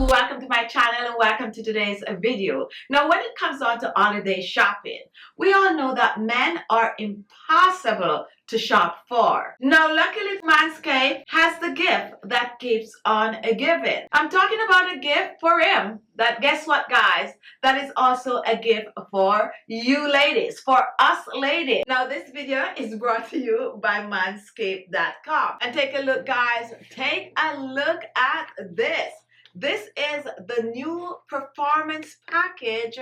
Welcome to my channel and welcome to today's video. Now, when it comes on to holiday shopping, we all know that men are impossible to shop for. Now, luckily, Manscaped has the gift that keeps on giving. I'm talking about a gift for him that, guess what, guys? That is also a gift for you ladies, for us ladies. Now, this video is brought to you by Manscaped.com. And take a look, guys. Take a look at this. This is the new performance package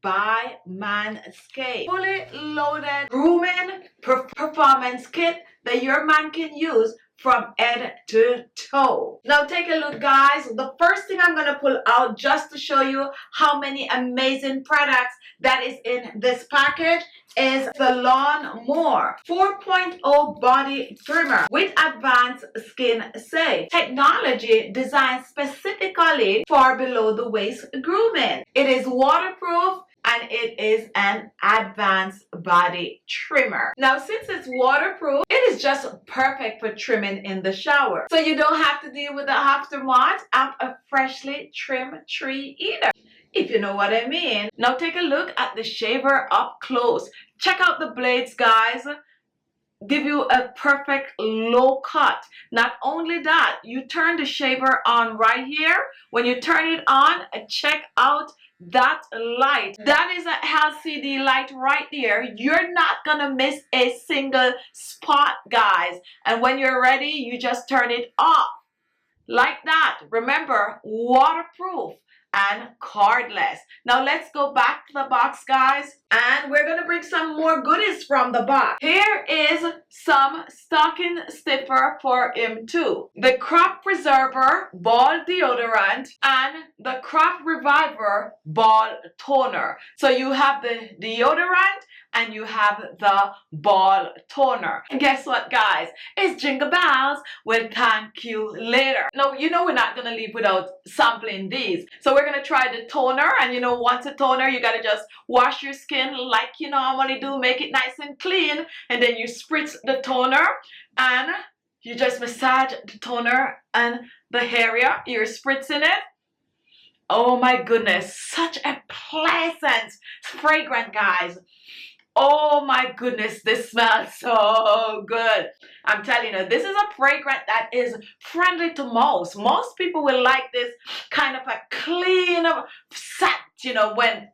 by Manscaped. Fully loaded grooming performance kit that your man can use from head to toe. Now take a look, guys. The first thing I'm going to pull out just to show you how many amazing products that is in this package is the Lawn More 4.0 body trimmer with advanced skin safe technology designed specifically for below the waist grooming. It is waterproof and it is an advanced body trimmer. Now, since it's waterproof, it is just perfect for trimming in the shower. So you don't have to deal with the aftermath of a freshly trimmed tree either, if you know what I mean. Now take a look at the shaver up close. Check out the blades, guys. Give you a perfect low cut. Not only that, you turn the shaver on right here. When you turn it on, check out that light. That is a LCD light right there. You're not gonna miss a single spot, guys. And when you're ready, you just turn it off like that. Remember, waterproof and cordless. Now let's go back to the box, guys, and we're gonna bring some more goodies from the box. Here is some stocking stuffer for him too. The Crop Preserver Ball Deodorant and the Crop Reviver Ball Toner. So you have the deodorant and you have the ball toner. And guess what, guys? It's Jingle Bells. We'll thank you later. Now, you know we're not gonna leave without sampling these. So we're gonna try the toner, and you know, once a toner, you gotta just wash your skin like you normally do, make it nice and clean, and then you spritz the toner and you just massage the toner and the area you're spritzing it. Oh my goodness, such a pleasant fragrance, guys. Oh my goodness, this smells so good. I'm telling you, this is a fragrance that is friendly to most. Most people will like this kind of a clean scent, you know, when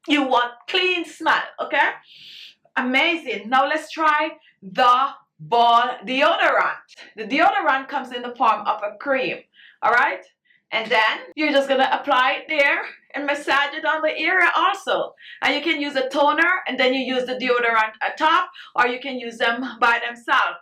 you want clean smell, okay? Amazing. Now let's try the ball deodorant. The deodorant comes in the form of a cream, all right? And then you're just gonna apply it there and massage it on the area also. And you can use a toner and then you use the deodorant at top, or you can use them by themselves.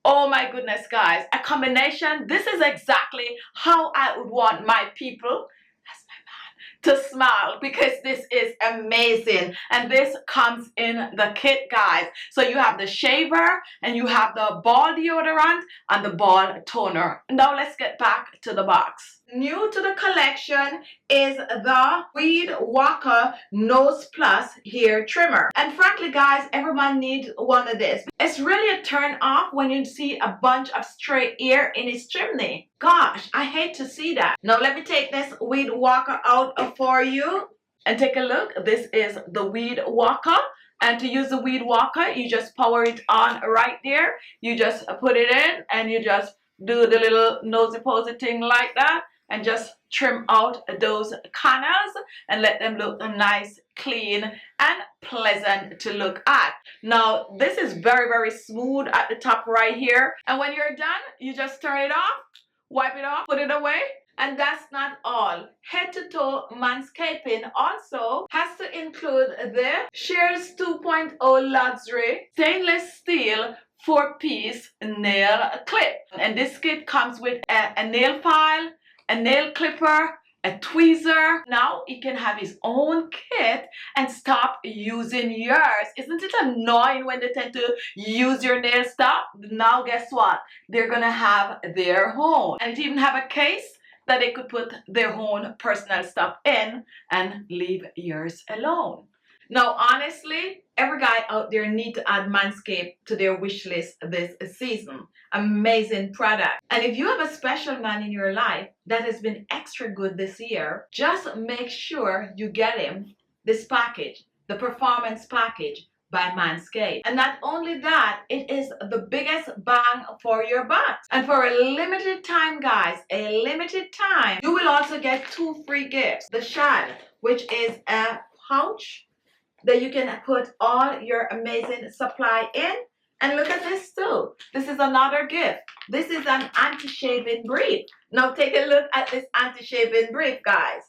Oh my goodness, guys, a combination. This is exactly how I would want my people, that's my man, to smell, because this is amazing. And this comes in the kit, guys. So you have the shaver and you have the ball deodorant and the ball toner. Now let's get back to the box. New to the collection is the Weed Whacker Nose Plus Hair Trimmer. And frankly, guys, everyone needs one of this. It's really a turn off when you see a bunch of stray hair in his chimney. Gosh, I hate to see that. Now let me take this Weed Whacker out for you and take a look. This is the Weed Whacker. And to use the Weed Whacker, you just power it on right there. You just put it in and you just do the little nosy posy thing like that, and just trim out those corners and let them look nice, clean, and pleasant to look at. Now, this is very, very smooth at the top right here. And when you're done, you just turn it off, wipe it off, put it away. And that's not all. Head to toe manscaping also has to include the Shears 2.0 Luxury Stainless Steel 4-piece nail clip. And this kit comes with a nail file, a nail clipper, a tweezer. Now he can have his own kit and stop using yours. Isn't it annoying when they tend to use your nail stuff? Now guess what? They're gonna have their own. And it even have a case that they could put their own personal stuff in and leave yours alone. Now, honestly, every guy out there need to add Manscaped to their wish list this season. Amazing product. And if you have a special man in your life that has been extra good this year, just make sure you get him this package, the Performance Package by Manscaped. And not only that, it is the biggest bang for your buck. And for a limited time, guys, a limited time, you will also get 2 free gifts. The Shad, which is a pouch that you can put all your amazing supply in. And look at this too. This is another gift. This is an anti-shaving brief. Now take a look at this anti-shaving brief, guys.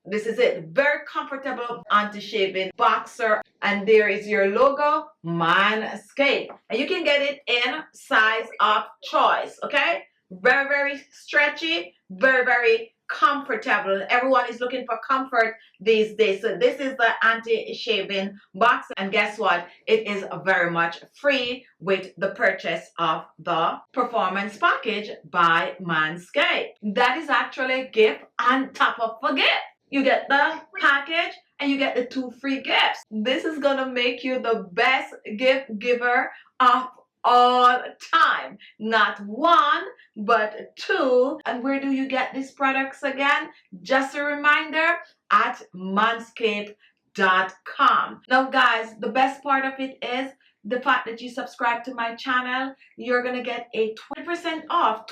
This is it. Very comfortable anti-shaving boxer. And there is your logo, Manscaped. And you can get it in size of choice, okay? Very, very stretchy, very, very comfortable. Everyone is looking for comfort these days. So this is the anti-shaving box, and guess what? It is very much free with the purchase of the Performance Package by Manscaped. That is actually a gift on top of a gift. You get the package and you get the 2 free gifts. This is gonna make you the best gift giver of all time. Not 1, but 2. And where do you get these products again? Just a reminder, at manscaped.com. Now guys, the best part of it is the fact that you subscribe to my channel. You're gonna get a 20% off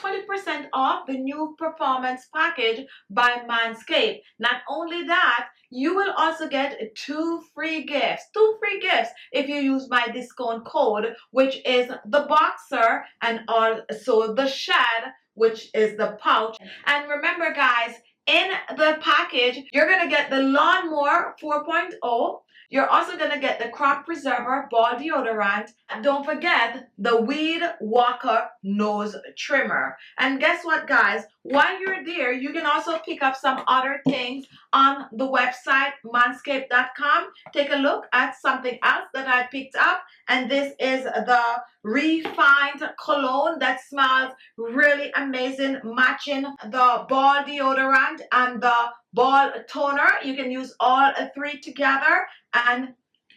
the new Performance Package by Manscaped. Not only that, you will also get 2 free gifts. 2 free gifts if you use my discount code, which is the boxer, and also the Shad, which is the pouch. And remember guys, in the package, you're gonna get the Lawnmower 4.0. You're also going to get the Crop Preserver Ball Deodorant. And don't forget the Weed Walker Nose Trimmer. And guess what, guys? While you're there, you can also pick up some other things on the website, manscaped.com. Take a look at something else that I picked up. And this is the Refined Cologne that smells really amazing, matching the ball deodorant and the ball toner. You can use all 3 together, and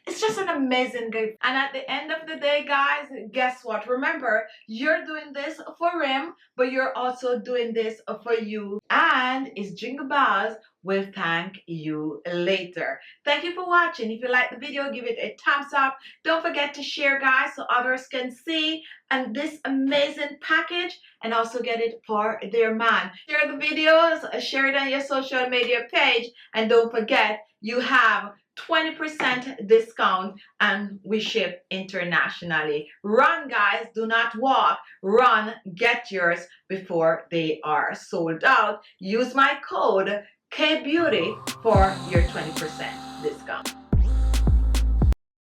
it's just an amazing gift. And at the end of the day, guys, guess what? Remember, you're doing this for him, but you're also doing this for you. And his Jingle Bells will thank you later. Thank you for watching. If you like the video, give it a thumbs up. Don't forget to share, guys, so others can see and this amazing package and also get it for their man. Share the videos, share it on your social media page, and don't forget, you have 20% discount, and we ship internationally. Run, guys, do not walk. Run, get yours before they are sold out. Use my code KBEAUTY for your 20% discount.